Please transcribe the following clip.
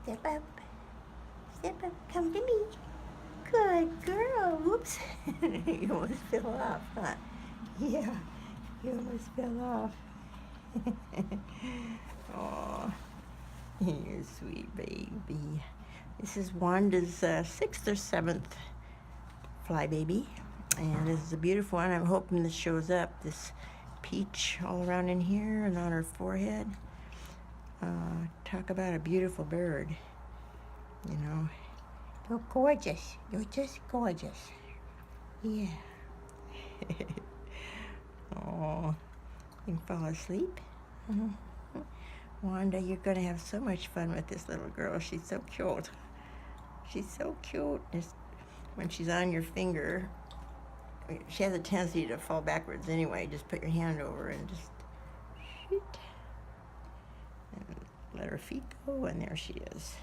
Step up. Step up. Come to me. Good girl. Whoops. You almost fell off, huh? Yeah, you almost fell off. Oh, you sweet baby. This is Wanda's 6th or 7th fly baby. And this is a beautiful one. I'm hoping this shows up. This peach all around in here and on her forehead. Talk about a beautiful bird. You know. You're gorgeous. You're just gorgeous. Yeah. Oh, you can fall asleep. Wanda, you're going to have so much fun with this little girl. She's so cute. She's so cute. Just when she's on your finger, she has a tendency to fall backwards anyway. Just put your hand over and just shoot. And let her feet go, and there she is.